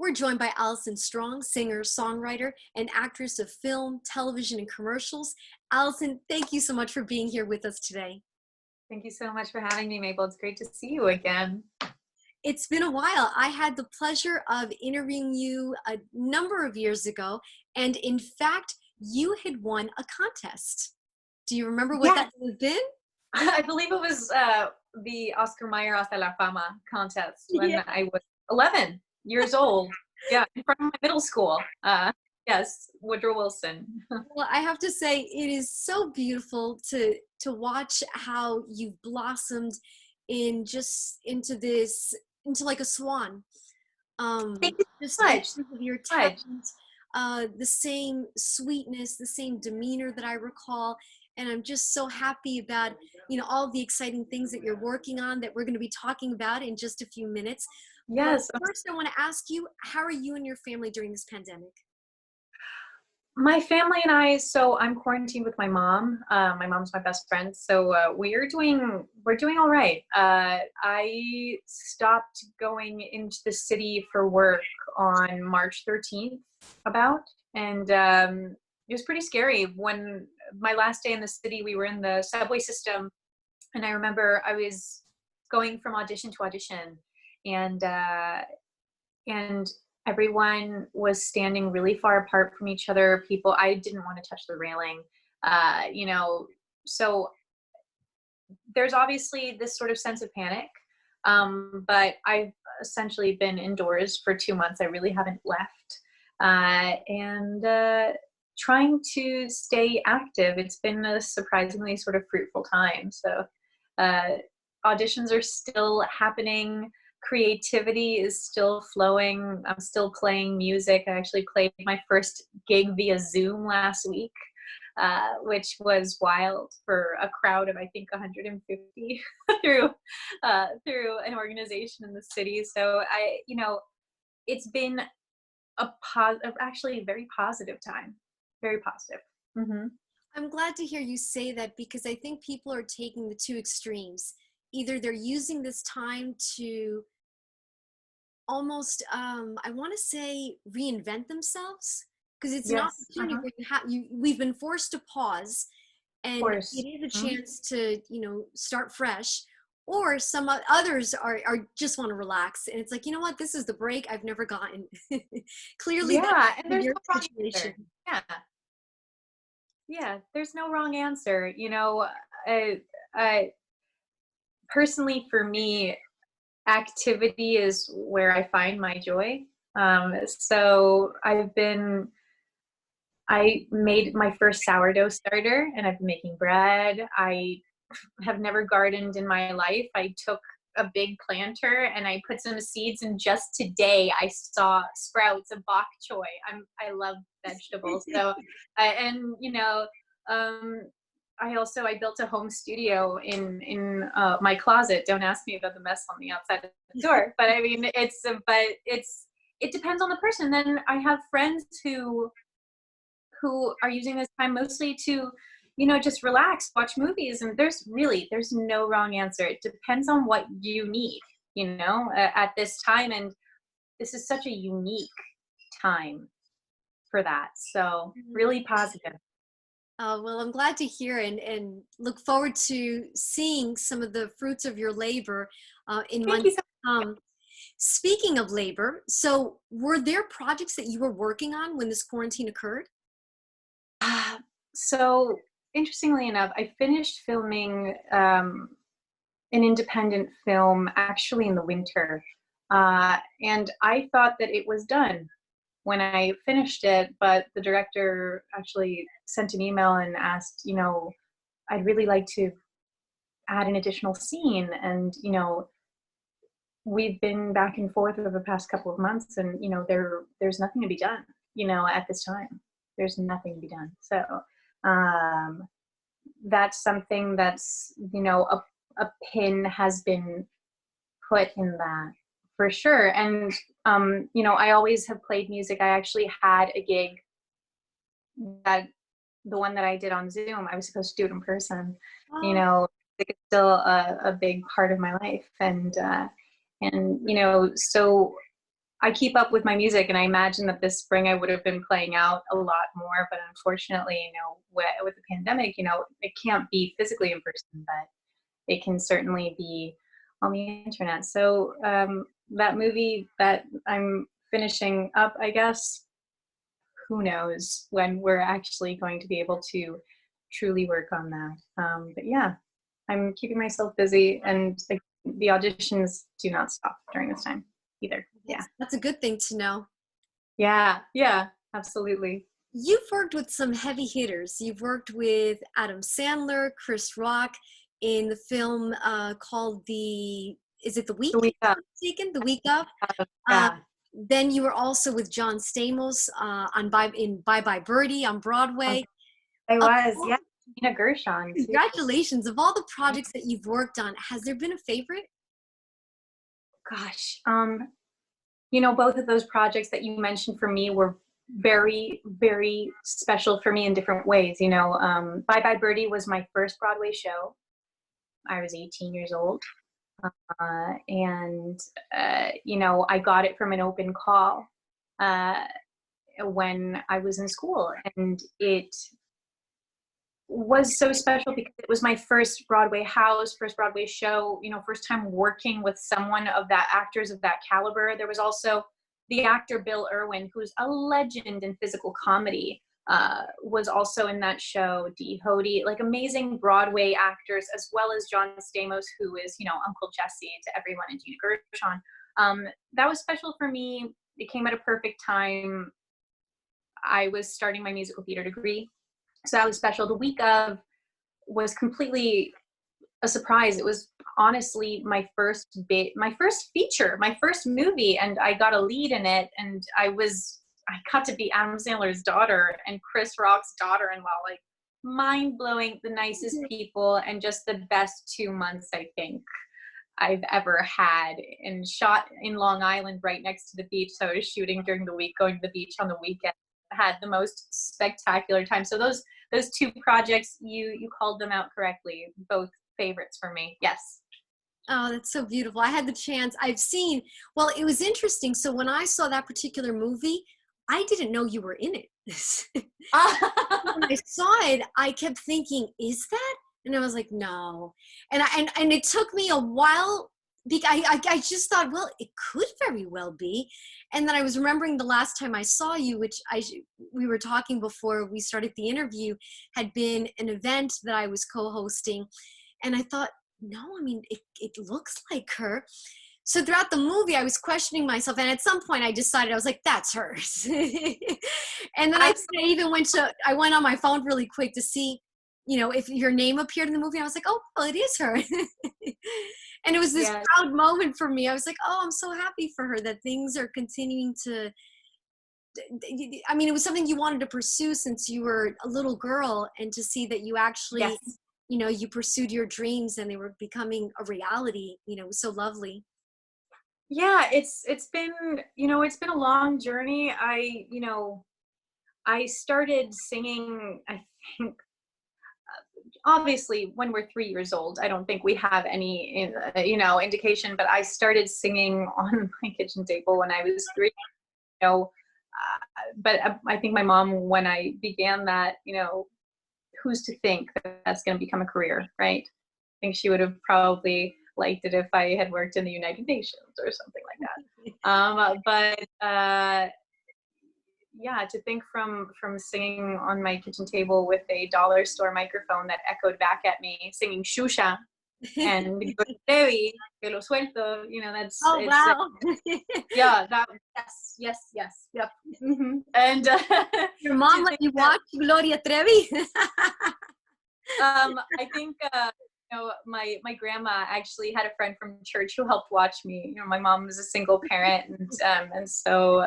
We're joined by Allison Strong, singer, songwriter, and actress of film, television, and commercials. Allison, thank you so much for being here with us today. Thank you so much for having me, Mabel. It's great to see you again. It's been a while. I had the pleasure of interviewing you a number of years ago, and in fact, you had won a contest. Do you remember what that would have been? I believe it was the Oscar Mayer Hasta la Fama contest when I was 11 years old. Yeah, in front of my middle school. Yes, Woodrow Wilson. Well, I have to say, it is so beautiful to watch how you've blossomed into like a swan. Thank you Just so much. of your talent, the same sweetness, the same demeanor that I recall. And I'm just so happy about, all the exciting things that you're working on that we're going to be talking about in just a few minutes. Yes. But first, I want to ask you, how are you and your family during this pandemic? My family and I, so I'm quarantined with my mom. My mom's my best friend, so we're doing all right. I stopped going into the city for work on March 13th, and it was pretty scary. When my last day in the city, we were in the subway system, and I remember I was going from audition to audition, and everyone was standing really far apart from each other. I didn't want to touch the railing, so there's obviously this sort of sense of panic. But I've essentially been indoors for 2 months. I really haven't left, and trying to stay active. It's been a surprisingly sort of fruitful time. So auditions are still happening. Creativity is still flowing. I'm still playing music. I actually played my first gig via Zoom last week, which was wild for a crowd of, I think, 150 through an organization in the city. So it's been actually a very positive time. Very positive. Mm-hmm. I'm glad to hear you say that, because I think people are taking the two extremes. Either they're using this time to almost, I want to say, reinvent themselves, because it's an opportunity where we've been forced to pause, and it is a chance to, start fresh. Or some others are just want to relax, and it's like, you know what, this is the break I've never gotten. Clearly, and there's your no wrong situation. Answer. Yeah, there's no wrong answer. Personally, for me, activity is where I find my joy. So I made my first sourdough starter, and I've been making bread. I have never gardened in my life. I took a big planter and I put some seeds, and just today I saw sprouts of bok choy. I love vegetables. So, I built a home studio in my closet. Don't ask me about the mess on the outside of the door. But I mean, it depends on the person. Then I have friends who are using this time mostly to, just relax, watch movies. And there's no wrong answer. It depends on what you need, at this time. And this is such a unique time for that. So really positive. Well, I'm glad to hear, and look forward to seeing some of the fruits of your labor in months to come. Speaking of labor, so were there projects that you were working on when this quarantine occurred? So interestingly enough, I finished filming an independent film actually in the winter, and I thought that it was done when I finished it, but the director actually sent an email and asked, I'd really like to add an additional scene. And, we've been back and forth over the past couple of months, and, there's nothing to be done, at this time. There's nothing to be done. So that's something that's, a pin has been put in that. For sure. And, I always have played music. I actually had a gig the one that I did on Zoom, I was supposed to do it in person. It's still a big part of my life. And so I keep up with my music, and I imagine that this spring I would have been playing out a lot more, but unfortunately, with the pandemic, it can't be physically in person, but it can certainly be on the internet. So that movie that I'm finishing up, I guess, who knows when we're actually going to be able to truly work on that. But yeah, I'm keeping myself busy, and the auditions do not stop during this time either. Yeah. That's a good thing to know. Yeah, absolutely. You've worked with some heavy hitters. You've worked with Adam Sandler, Chris Rock in the film called is it The Week? The Week Up. The Week Up. Yeah. Then you were also with John Stamos in Bye Bye Birdie on Broadway. I was, yeah. Nina Gershon. Congratulations. Of all the projects that you've worked on, has there been a favorite? Gosh, both of those projects that you mentioned for me were very, very special for me in different ways. Bye Bye Birdie was my first Broadway show. I was 18 years old. And I got it from an open call when I was in school. And it was so special because it was my first Broadway house, first Broadway show, first time working with someone of actors of that caliber. There was also the actor Bill Irwin, who's a legend in physical comedy, was also in that show. Dee Hodes, like amazing Broadway actors, as well as John Stamos, who is, Uncle Jesse to everyone, and Gina Gershon. That was special for me. It came at a perfect time. I was starting my musical theater degree. So that was special. The Week Of was completely a surprise. It was honestly my first feature, my first movie, and I got a lead in it, and I got to be Adam Sandler's daughter and Chris Rock's daughter-in-law. Like, mind-blowing, the nicest people, and just the best 2 months I think I've ever had, and shot in Long Island right next to the beach. So I was shooting during the week, going to the beach on the weekend. Had the most spectacular time. So those two projects, you called them out correctly, both favorites for me. Yes. Oh, that's so beautiful. I had the chance. It was interesting. So when I saw that particular movie, I didn't know you were in it. When I saw it, I kept thinking, is that? And I was like, no. And it took me a while because I just thought, well, it could very well be. And then I was remembering the last time I saw you, which we were talking before we started the interview, had been an event that I was co-hosting. And I thought, no, I mean, it looks like her. So throughout the movie, I was questioning myself. And at some point I decided, I was like, that's hers. And then I went on my phone really quick to see, if your name appeared in the movie. I was like, oh, well, it is her. And it was this proud moment for me. I was like, oh, I'm so happy for her that things are continuing to, I mean, it was something you wanted to pursue since you were a little girl, and to see that you actually, you pursued your dreams and they were becoming a reality, it was so lovely. Yeah, it's been a long journey. I started singing, I think, obviously when we're 3 years old. I don't think we have any indication, but I started singing on my kitchen table when I was 3. But I think my mom, when I began that, who's to think that that's going to become a career, right? I think she would have probably liked it if I had worked in the United Nations or something like that. Yeah, to think from singing on my kitchen table with a dollar store microphone that echoed back at me, singing Shusha and Devi, que lo suelto, that's, oh, wow. Yes, yep. Mm-hmm. And your mom let you watch Gloria Trevi? I think my grandma actually had a friend from church who helped watch me. My mom was a single parent, and so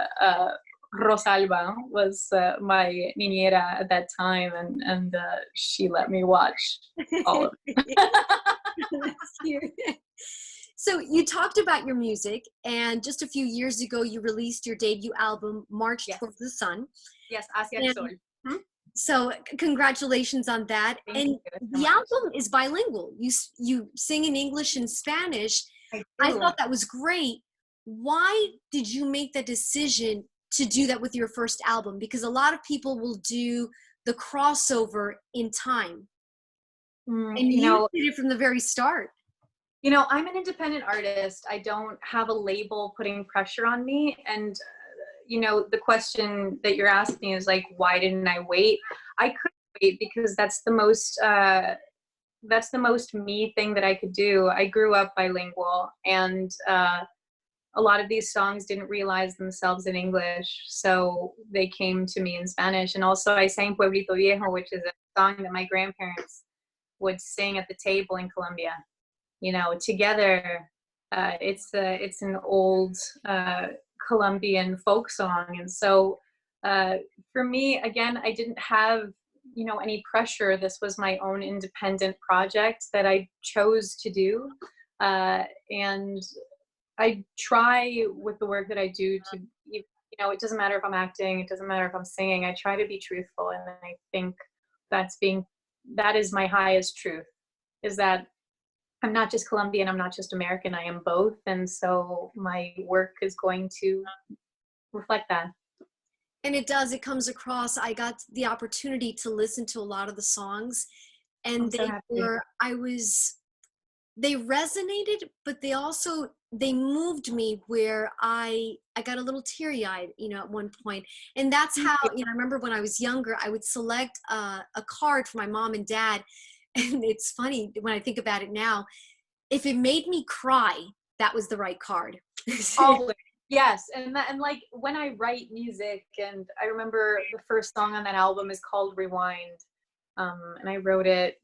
Rosalba was my niñera at that time, and she let me watch all of it. So you talked about your music, and just a few years ago you released your debut album, March Towards the Sun. Yes, Hacia el Sol. So congratulations on that. Thank you so much. Album is bilingual. You sing in English and Spanish. I thought that was great. why did you make that decision to do that with your first album? Because a lot of people will do the crossover in time, and You you know, did it from the very start. I'm an independent artist. I don't have a label putting pressure on me. And, the question that you're asking is like, why didn't I wait? I couldn't wait because that's the most me thing that I could do. I grew up bilingual, and a lot of these songs didn't realize themselves in English, so they came to me in Spanish. And also, I sang Pueblito Viejo, which is a song that my grandparents would sing at the table in Colombia. Together. It's an old Colombian folk song, and so for me, again, I didn't have any pressure. This was my own independent project that I chose to do, and I try with the work that I do to, it doesn't matter if I'm acting, it doesn't matter if I'm singing. I try to be truthful, and I think that is my highest truth. Is that I'm not just Colombian, I'm not just American, I am both. And so my work is going to reflect that. And it does, it comes across. I got the opportunity to listen to a lot of the songs, I'm and so happy. they resonated, but they moved me where I got a little teary-eyed, at one point. And that's how, I remember when I was younger, I would select a card for my mom and dad. And it's funny when I think about it now, if it made me cry, that was the right card. Always. Yes. And like when I write music, and I remember the first song on that album is called Rewind. And I wrote it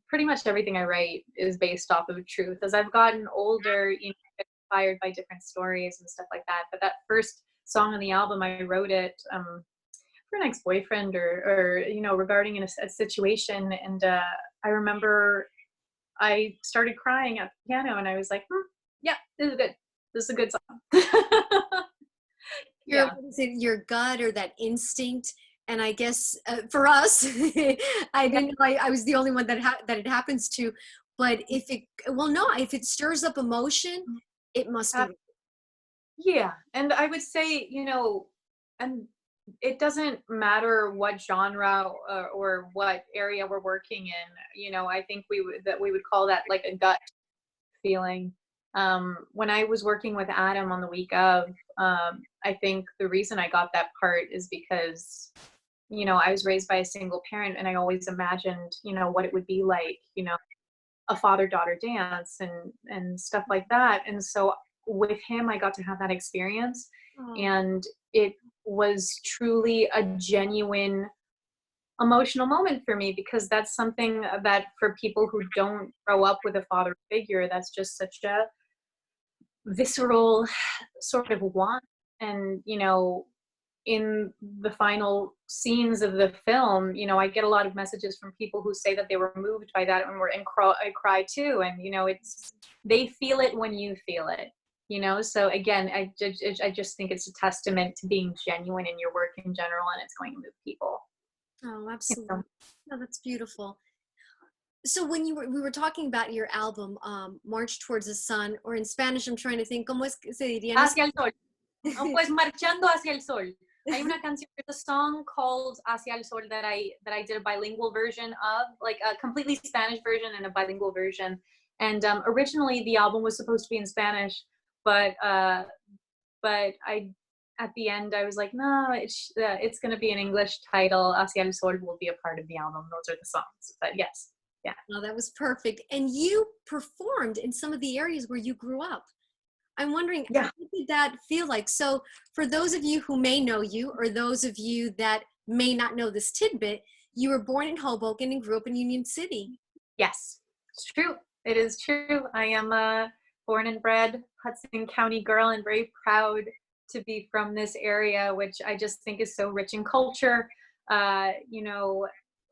pretty much everything I write is based off of truth. As I've gotten older, inspired by different stories and stuff like that. But that first song on the album, I wrote it for an ex-boyfriend or regarding a situation. And I remember I started crying at the piano, and I was like, yeah, this is good. This is a good song. Yeah. Your gut or that instinct. And I guess for us, I didn't know I was the only one that it happens to. But if it stirs up emotion, it must be. Yeah. And I would say, and it doesn't matter what genre or what area we're working in. I think we would call that like a gut feeling. When I was working with Adam on the week of, I think the reason I got that part is because, I was raised by a single parent, and I always imagined, what it would be like, a father-daughter dance and stuff like that. And so with him, I got to have that experience. Oh. And it was truly a genuine emotional moment for me, because that's something that for people who don't grow up with a father figure, that's just such a visceral sort of want. And in the final scenes of the film, I get a lot of messages from people who say that they were moved by that, and I cry too. And they feel it when you feel it. So again, I just think it's a testament to being genuine in your work in general, and it's going to move people. Oh, absolutely. No, that's beautiful. So when we were talking about your album, March Towards the Sun, or in Spanish, I'm trying to think, ¿cómo es que se diría? Hacia el sol. Pues marchando hacia el sol. Hay una canción, there's a song called Hacia el Sol that I did a bilingual version of, like a completely Spanish version and a bilingual version. And originally the album was supposed to be in Spanish, but I at the end I was like, no, it's going to be an English title. Hacia el Sol will be a part of the album. Those are the songs. But yes, yeah. Oh, that was perfect. And you performed in some of the areas where you grew up. I'm wondering, Yeah. What did that feel like? So for those of you who may know you, or those of you that may not know this tidbit, you were born in Hoboken and grew up in Union City. Yes, it's true. It is true. I am a born and bred Hudson County girl, and very proud to be from this area, which I just think is so rich in culture.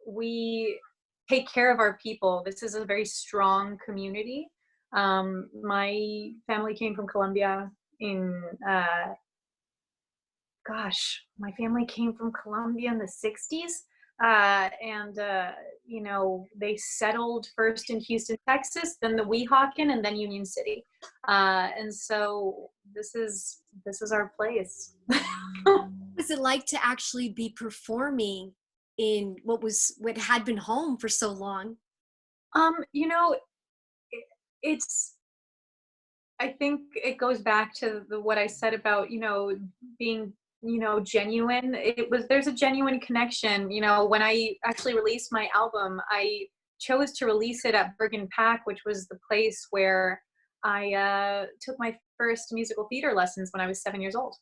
We take care of our people. This is a very strong community. My family came from Colombia my family came from Colombia in the 60s. And you know, they settled first in Houston, Texas, then the Weehawken, and then Union City. And so this is our place. What was it like to actually be performing in what had been home for so long? You know, it's I think it goes back to what I said about, you know, being, you know, genuine. There's a genuine connection. You know, when I actually released my album, I chose to release it at Bergen Pack, which was the place where I took my first musical theater lessons when I was 7 years old.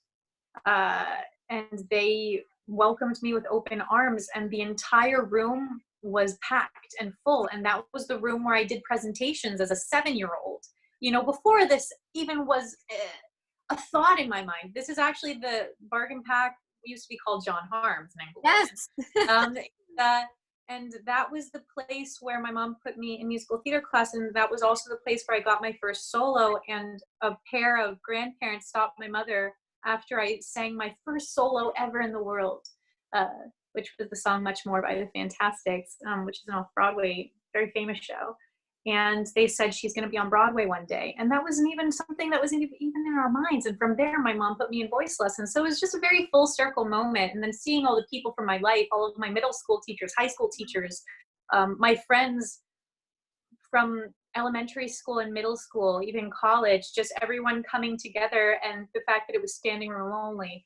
Uh, and they welcomed me with open arms, and the entire room was packed and full. And that was the room where I did presentations as a 7-year-old. You know, before this even was a thought in my mind. This is actually the Bargain Pack used to be called John Harms in Englewood. Yes. And that was the place where my mom put me in musical theater class, and that was also the place where I got my first solo. And a pair of grandparents stopped my mother after I sang my first solo ever in the world, which was the song Much More by the Fantastics, which is an off-Broadway, very famous show. And they said she's going to be on Broadway one day. And that wasn't even something that was even in our minds. And from there, my mom put me in voice lessons. So it was just a very full circle moment. And then seeing all the people from my life, all of my middle school teachers, high school teachers, my friends from elementary school and middle school, even college, just everyone coming together, and the fact that it was standing room only.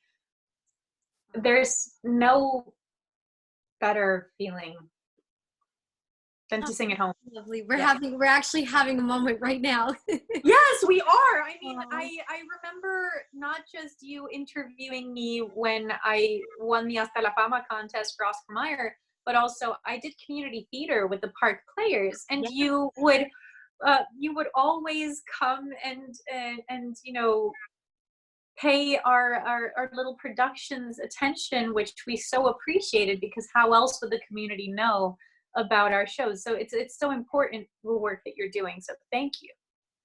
There's no better feeling than to sing at home. Lovely. We're actually having a moment right now. Yes, we are. I mean, I remember not just you interviewing me when I won the Hasta la Fama contest for Oscar Mayer, but also I did community theater with the Park Players, and you would always come and you know, pay our little productions attention, which we so appreciated, because how else would the community know about our shows? So it's so important, the work that you're doing. So thank you.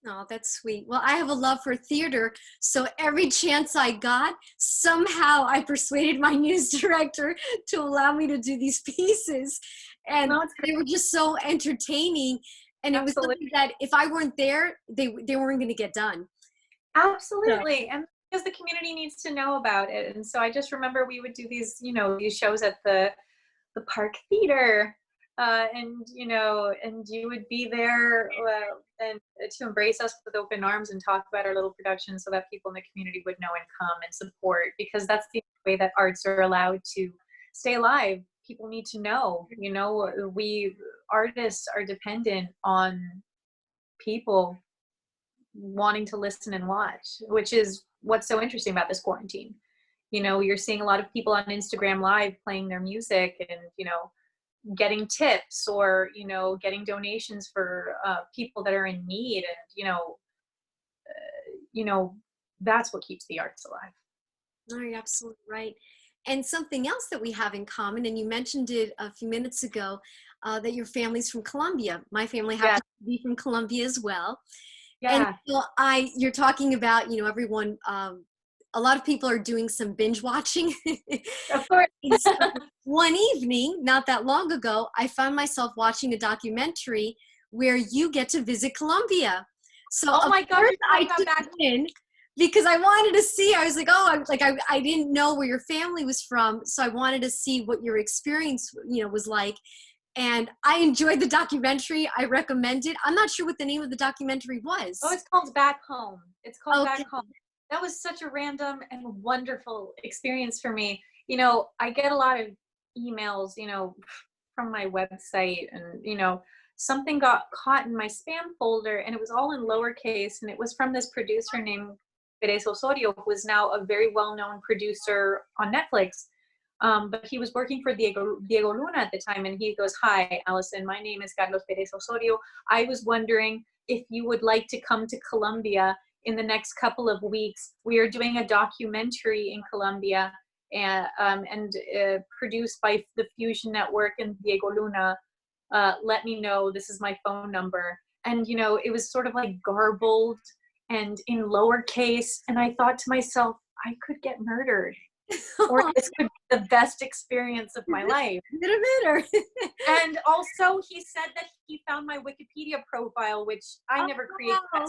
Oh, that's sweet. Well, I have a love for theater, so every chance I got, somehow I persuaded my news director to allow me to do these pieces. And they were just so entertaining. And it was something that if I weren't there, they weren't going to get done. Absolutely. And because the community needs to know about it. And so I just remember we would do these, you know, these shows at the Park Theater. And you know, and you would be there and to embrace us with open arms and talk about our little production, so that people in the community would know and come and support, because that's the way that arts are allowed to stay alive. People need to know, you know, we artists are dependent on people wanting to listen and watch, which is what's so interesting about this quarantine. You know, you're seeing a lot of people on Instagram Live playing their music and, you know, getting tips, or you know, getting donations for people that are in need, and you know, that's what keeps the arts alive. No, you're absolutely right. And something else that we have in common, and you mentioned it a few minutes ago, that your family's from Colombia. My family happens to be from Colombia as well. Yeah. And so you're talking about, you know, everyone, a lot of people are doing some binge watching. Of course. So one evening, not that long ago, I found myself watching a documentary where you get to visit Colombia. So oh my God, I took it in because I wanted to see. I was like, I didn't know where your family was from, so I wanted to see what your experience, you know, was like. And I enjoyed the documentary. I recommend it. I'm not sure what the name of the documentary was. Oh, it's called Back Home. It's called Back Home. That was such a random and wonderful experience for me. You know, I get a lot of emails, you know, from my website, and, you know, something got caught in my spam folder, and it was all in lowercase, and it was from this producer named Pérez Osorio, who is now a very well-known producer on Netflix. But he was working for Diego Luna at the time, and he goes, "Hi, Allison, my name is Carlos Pérez Osorio. I was wondering if you would like to come to Colombia in the next couple of weeks. We are doing a documentary in Colombia, and produced by the Fusion Network and Diego Luna. Let me know. This is my phone number." And, you know, it was sort of like garbled and in lowercase. And I thought to myself, I could get murdered or this could be the best experience of my life. And also he said that he found my Wikipedia profile, which I never created. Wow.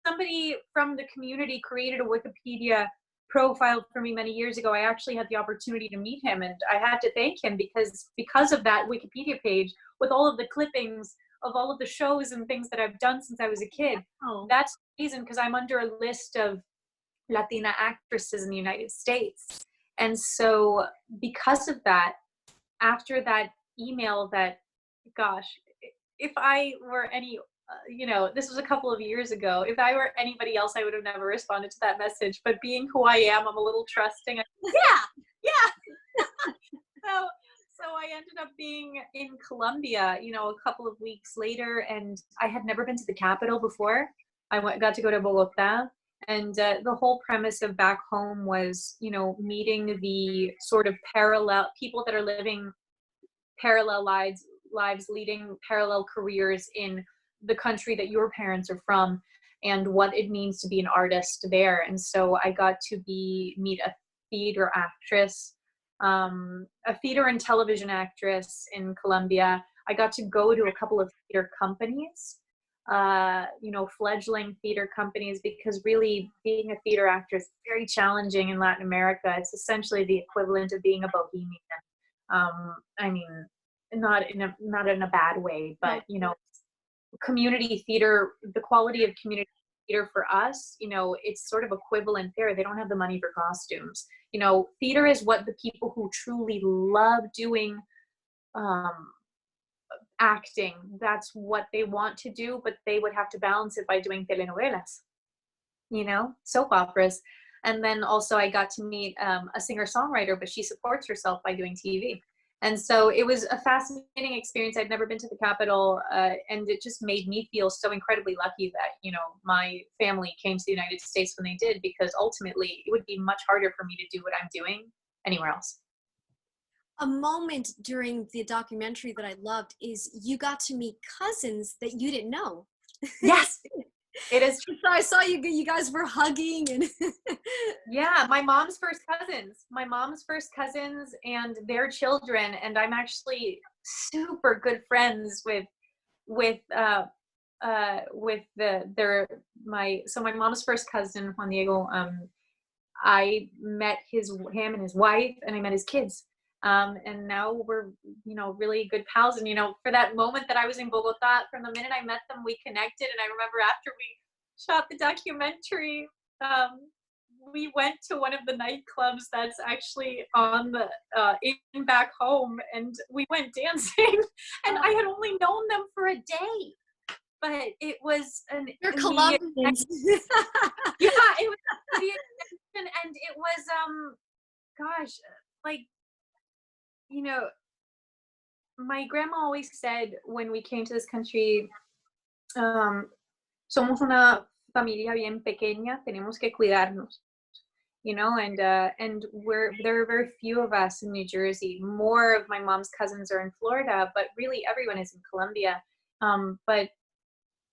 Somebody from the community created a Wikipedia profile for me many years ago. I actually had the opportunity to meet him, and I had to thank him because of that Wikipedia page with all of the clippings of all of the shows and things that I've done since I was a kid. Oh. That's the reason, because I'm under a list of Latina actresses in the United States. And so because of that, after that email that, gosh, if I were any, this was a couple of years ago, if I were anybody else, I would have never responded to that message. But being who I am, I'm a little trusting. Yeah. So I ended up being in Colombia, a couple of weeks later, and I had never been to the capital before. I got to go to Bogota. And the whole premise of Back Home was, meeting the sort of parallel people that are living parallel lives, leading parallel careers in the country that your parents are from, and what it means to be an artist there. And so I got to meet a theater actress, a theater and television actress in Colombia. I got to go to a couple of theater companies, fledgling theater companies, because really being a theater actress is very challenging in Latin America. It's essentially the equivalent of being a bohemian. I mean, not in a bad way, but community theater, the quality of community theater for us, it's sort of equivalent there. They don't have the money for costumes. Theater is what the people who truly love doing acting, that's what they want to do, but they would have to balance it by doing telenovelas, soap operas. And then also I got to meet a singer-songwriter, but she supports herself by doing TV. And so it was a fascinating experience. I'd never been to the capital, and it just made me feel so incredibly lucky that, my family came to the United States when they did, because ultimately it would be much harder for me to do what I'm doing anywhere else. A moment during the documentary that I loved is you got to meet cousins that you didn't know. Yes, it is. So I saw you guys were hugging and yeah, my mom's first cousins and their children, and I'm actually super good friends with my mom's first cousin, Juan Diego. I met him and his wife, and I met his kids. And now we're, really good pals. And, for that moment that I was in Bogota, from the minute I met them, we connected. And I remember after we shot the documentary, we went to one of the nightclubs that's actually on the, in Back Home, and we went dancing. And I had only known them for a day, but it was an You're Colombians. Yeah, it was immediate connection, and it was, gosh, like, my grandma always said when we came to this country, somos una familia bien pequeña, tenemos que cuidarnos, and there are very few of us in New Jersey. More of my mom's cousins are in Florida, but really everyone is in Colombia. But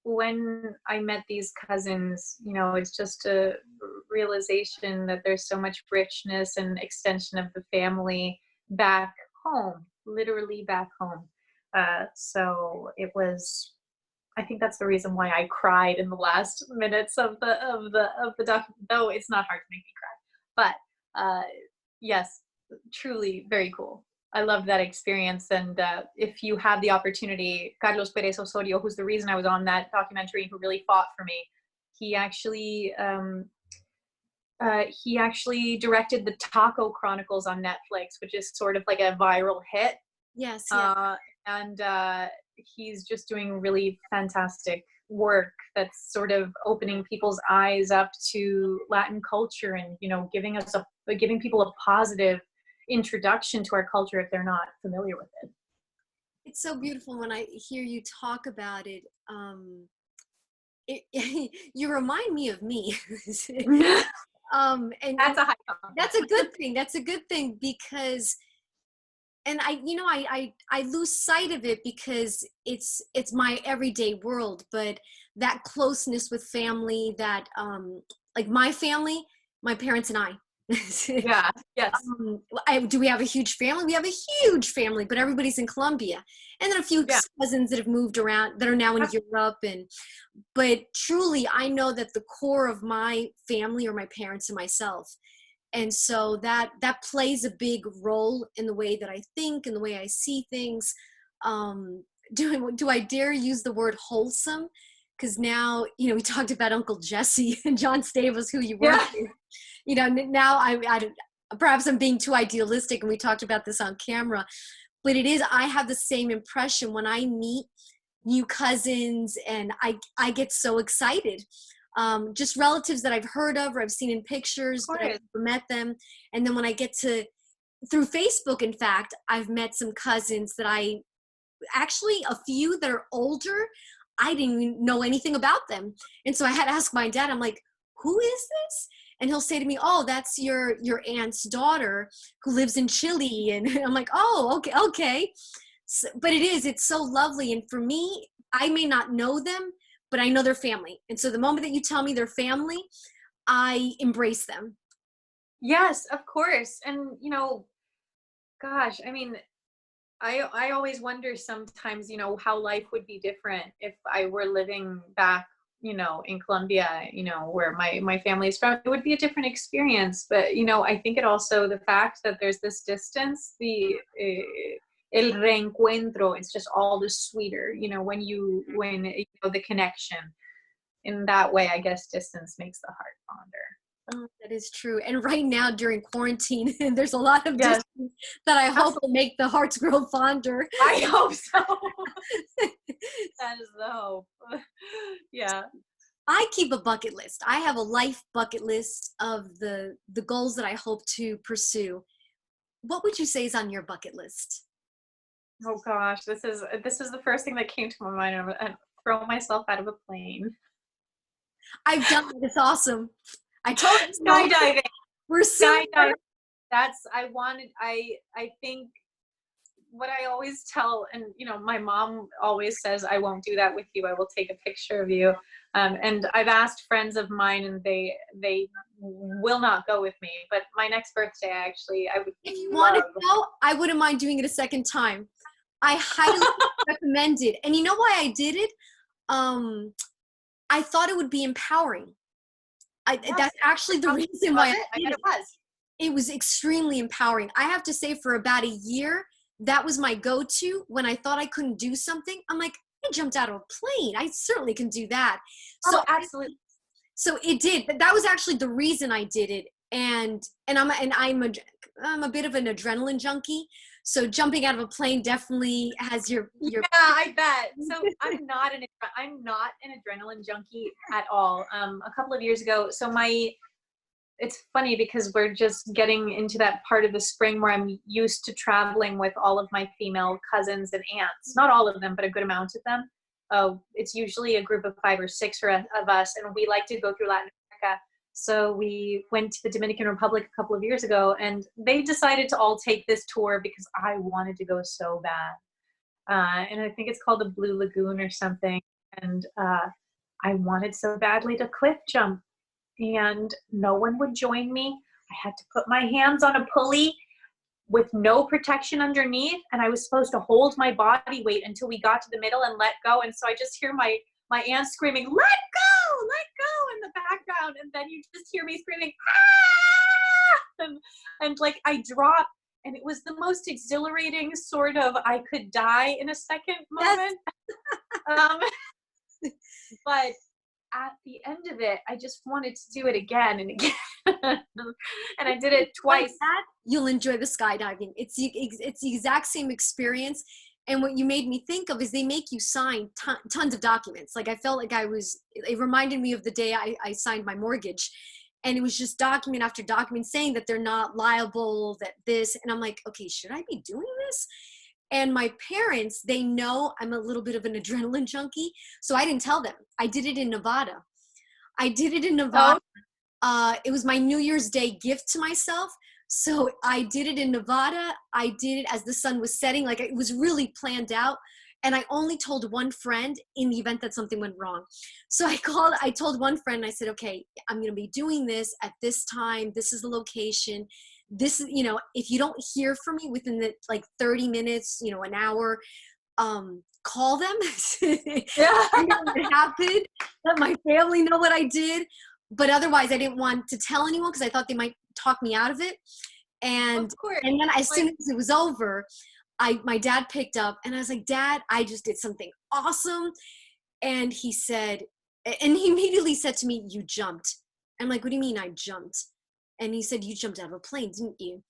when I met these cousins, it's just a realization that there's so much richness and extension of the family back home, literally back home. So it was, I think that's the reason why I cried in the last minutes of the doc, though it's not hard to make me cry. But yes, truly very cool. I loved that experience. And if you have the opportunity, Carlos Perez Osorio, who's the reason I was on that documentary, who really fought for me, he actually directed the Taco Chronicles on Netflix, which is sort of like a viral hit. Yes. Yeah. And he's just doing really fantastic work that's sort of opening people's eyes up to Latin culture, and giving people a positive introduction to our culture if they're not familiar with it. It's so beautiful when I hear you talk about it. You remind me of me. And that's a high compliment. That's a good thing. That's a good thing, because, and I lose sight of it because it's my everyday world, but that closeness with family, that like my family, my parents and I, Yeah. Yes. Do we have a huge family? We have a huge family, but everybody's in Colombia. And then a few Yeah. cousins that have moved around that are now in Yep. Europe. But truly, I know that the core of my family are my parents and myself. And so that plays a big role in the way that I think and the way I see things. Do I dare use the word wholesome? Because now, we talked about Uncle Jesse and John Stamos, who you work Yeah. with. Now perhaps I'm being too idealistic, and we talked about this on camera, but I have the same impression when I meet new cousins, and I get so excited. Just relatives that I've heard of or I've seen in pictures, but I've never met them. And then when I get through Facebook, in fact, I've met some cousins that actually a few that are older, I didn't even know anything about them. And so I had to ask my dad, I'm like, who is this? And he'll say to me, oh, that's your aunt's daughter who lives in Chile. And I'm like, oh, okay. So, but it's so lovely. And for me, I may not know them, but I know their family. And so the moment that you tell me their family, I embrace them. Yes, of course. And gosh, I mean, I always wonder sometimes, how life would be different if I were living back, in Colombia, where my family is from. It would be a different experience. But, I think it also, the fact that there's this distance, el reencuentro, it's just all the sweeter, when the connection. In that way, I guess distance makes the heart fonder. Oh, that is true. And right now during quarantine, there's a lot of Yes, distance that I hope will make the hearts grow fonder. I hope so. That is the hope. Yeah. I keep a bucket list. I have a life bucket list of the goals that I hope to pursue. What would you say is on your bucket list? Oh gosh, this is the first thing that came to my mind. I'm gonna throw myself out of a plane. I've done it. It's awesome. I told you so. Skydiving. We're so Skydiving. I think what I always tell, and my mom always says, I won't do that with you. I will take a picture of you. And I've asked friends of mine, and they will not go with me. But my next birthday, actually, I would. If you want to go, I wouldn't mind doing it a second time. I highly recommend it. And you know why I did it? I thought it would be empowering. Yes. That's actually the reason why I bet it was. It was extremely empowering. I have to say, for about a year, that was my go-to. When I thought I couldn't do something, I'm like, I jumped out of a plane. I certainly can do that. So Absolutely. So it did. That was actually the reason I did it. And I'm a bit of an adrenaline junkie. So jumping out of a plane definitely has your. Yeah, I bet. So I'm not an adrenaline junkie at all. A couple of years ago, it's funny because we're just getting into that part of the spring where I'm used to traveling with all of my female cousins and aunts. Not all of them, but a good amount of them. It's usually a group of 5 or 6 of us, and we like to go through Latin America. So we went to the Dominican Republic a couple of years ago, and they decided to all take this tour because I wanted to go so bad. And I think it's called the Blue Lagoon or something. And I wanted so badly to cliff jump, and no one would join me. I had to put my hands on a pulley with no protection underneath, and I was supposed to hold my body weight until we got to the middle and let go. And so I just hear my aunt screaming, let go in the background, and then you just hear me screaming, ah! And like I drop, and it was the most exhilarating sort of I could die in a second moment. But at the end of it, I just wanted to do it again and again. And I did it twice. Like that, you'll enjoy the skydiving. It's the exact same experience. And what you made me think of is they make you sign tons of documents. Like I felt like it reminded me of the day I signed my mortgage. And it was just document after document saying that they're not liable, that this. And I'm like, okay, should I be doing this? And my parents, they know I'm a little bit of an adrenaline junkie. So I didn't tell them. I did it in Nevada. Oh. It was my New Year's Day gift to myself. So I did it in Nevada. I did it as the sun was setting. Like it was really planned out. And I only told one friend in the event that something went wrong. So I told one friend, I said, okay, I'm going to be doing this at this time. This is the location. This is, if you don't hear from me within the like 30 minutes, an hour, call them. Yeah. I know what happened. Let my family know what I did. But otherwise, I didn't want to tell anyone because I thought they might talk me out of it. And Of course. and then as soon as it was over, my dad picked up and I was like, Dad, I just did something awesome. And he immediately said to me, you jumped. I'm like, what do you mean I jumped? And he said, you jumped out of a plane, didn't you?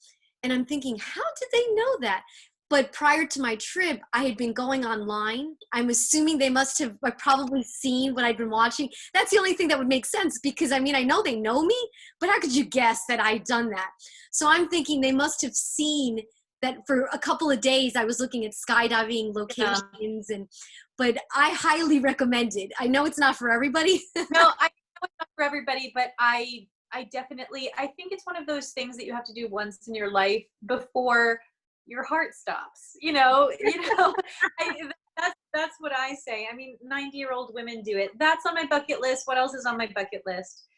And I'm thinking, how did they know that? But prior to my trip, I had been going online. I'm assuming they must have probably seen what I'd been watching. That's the only thing that would make sense because, I know they know me, but how could you guess that I'd done that? So I'm thinking they must have seen that for a couple of days I was looking at skydiving locations, but I highly recommend it. I know it's not for everybody. No, I know it's not for everybody, but I definitely, I think it's one of those things that you have to do once in your life before your heart stops, that's what I say. 90-year-old women do it. That's on my bucket list. What else is on my bucket list?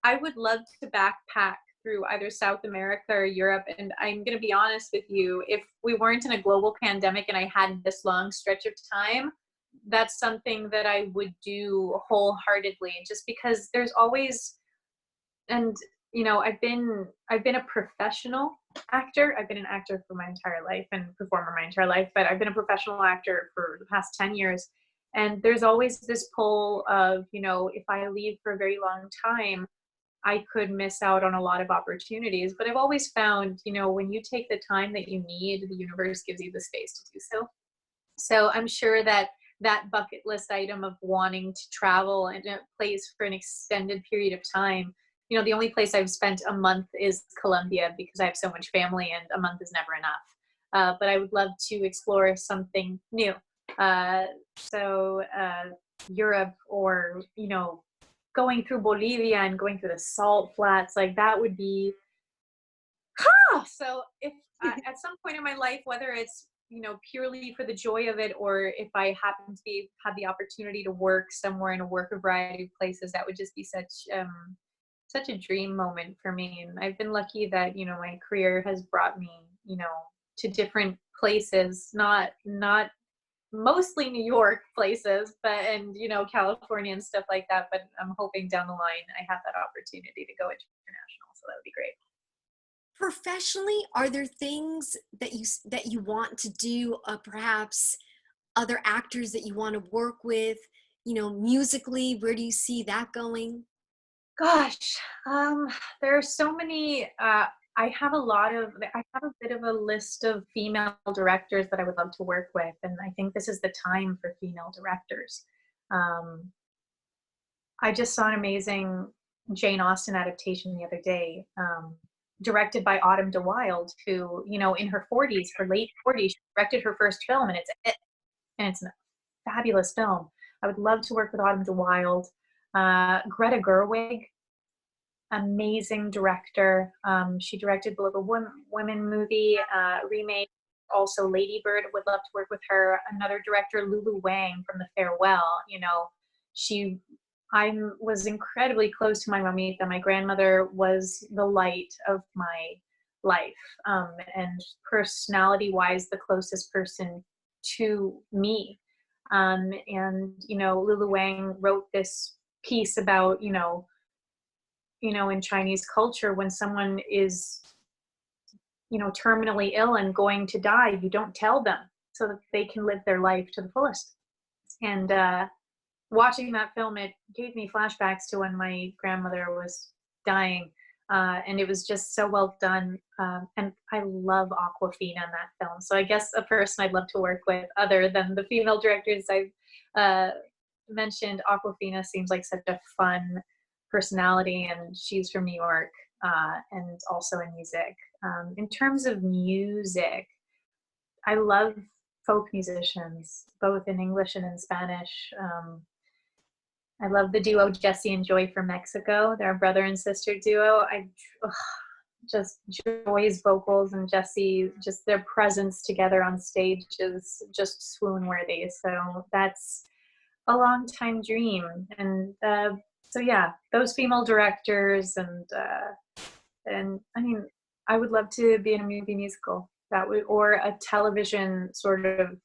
I would love to backpack through either South America or Europe. And I'm going to be honest with you, if we weren't in a global pandemic and I had this long stretch of time, that's something that I would do wholeheartedly, just because there's always, and I've been a professional actor. I've been an actor for my entire life and performer my entire life, but I've been a professional actor for the past 10 years. And there's always this pull of, if I leave for a very long time, I could miss out on a lot of opportunities. But I've always found, when you take the time that you need, the universe gives you the space to do so. So I'm sure that bucket list item of wanting to travel in a place for an extended period of time, the only place I've spent a month is Colombia because I have so much family and a month is never enough. But I would love to explore something new. So Europe, or, going through Bolivia and going through the salt flats, like that would be, so if at some point in my life, whether it's, purely for the joy of it, or if I happen to have the opportunity to work somewhere and work a variety of places, that would just be such a dream moment for me. And I've been lucky that, my career has brought me, to different places, not mostly New York places, and California and stuff like that. But I'm hoping down the line I have that opportunity to go international. So that would be great. Professionally, are there things that you want to do? Perhaps other actors that you want to work with? Musically, where do you see that going? Gosh, there are so many. I have a bit of a list of female directors that I would love to work with, and I think this is the time for female directors. I just saw an amazing Jane Austen adaptation the other day, directed by Autumn de Wilde, who, in her 40s, her late 40s, she directed her first film, and it's a fabulous film. I would love to work with Autumn de Wilde. Greta Gerwig, amazing director. She directed the Little Women movie remake, also Lady Bird. Would love to work with her. Another director, Lulu Wang from The Farewell. I was incredibly close to my mamita. My grandmother was the light of my life, and personality-wise, the closest person to me. And Lulu Wang wrote this piece about in Chinese culture, when someone is terminally ill and going to die, you don't tell them so that they can live their life to the fullest. And watching that film, it gave me flashbacks to when my grandmother was dying, and it was just so well done. And I love Awkwafina in that film. So I guess a person I'd love to work with, other than the female directors I've mentioned, Awkwafina seems like such a fun personality, and she's from New York, and also in music. In terms of music, I love folk musicians, both in English and in Spanish. I love the duo Jesse and Joy from Mexico. They're a brother and sister duo. just Joy's vocals and Jesse, just their presence together on stage is just swoon worthy. So that's a long time dream. And so yeah, those female directors and I mean, I would love to be in a movie musical that would, or a television sort of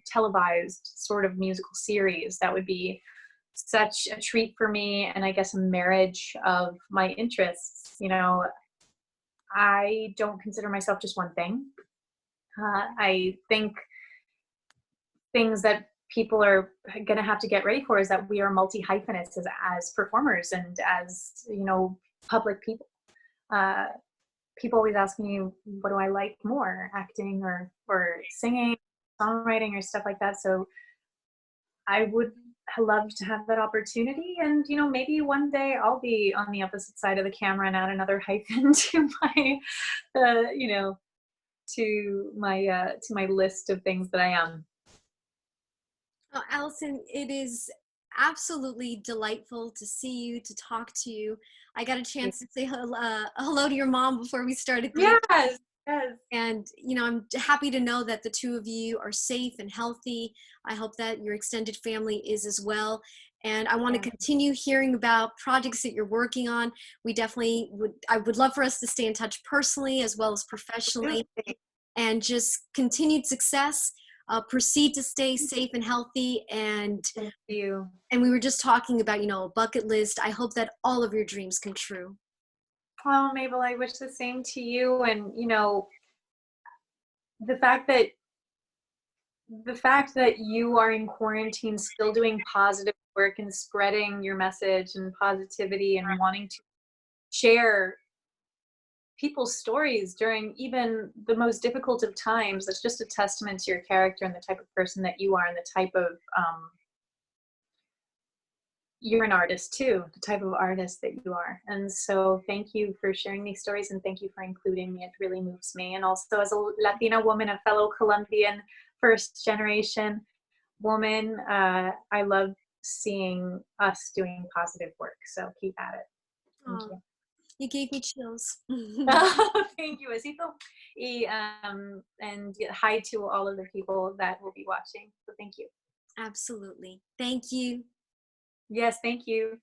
televised sort of musical series. That would be such a treat for me, and I guess a marriage of my interests. You know, I don't consider myself just one thing. I think things that people are going to have to get ready for is that we are multi hyphenates as performers and as, you know, public people. Uh, People always ask me, what do I like more, acting or singing, songwriting, or stuff like that. So I would love to have that opportunity, and you know, maybe one day I'll be on the opposite side of the camera and add another hyphen to my, you know, to my list of things that I am. Oh, Allison, it is absolutely delightful to see you, to talk to you. I got a chance to say hello to your mom before we started the Yes, yes. and you know, I'm happy to know that the two of you are safe and healthy. I hope that your extended family is as well. And I want to Yeah. continue hearing about projects that you're working on. We definitely would, I would love for us to stay in touch personally as well as professionally, and just continued success. Proceed to stay safe and healthy. Thank you. And we were just talking about, you know, a bucket list. I hope that all of your dreams come true. Oh, Mabel, I wish the same to you. And you know, the fact that you are in quarantine still doing positive work and spreading your message and positivity and wanting to share people's stories during even the most difficult of times, that's just a testament to your character and the type of person that you are, and the type of you're an artist too, the type of artist that you are. And so thank you for sharing these stories, and thank you for including me. It really moves me. And also, as a Latina woman, a fellow Colombian first generation woman, I love seeing us doing positive work. So keep at it. Thank Oh, you. you gave me chills. Thank you, Besito. And hi to all of the people that will be watching. So thank you. Absolutely. Thank you. Yes, thank you.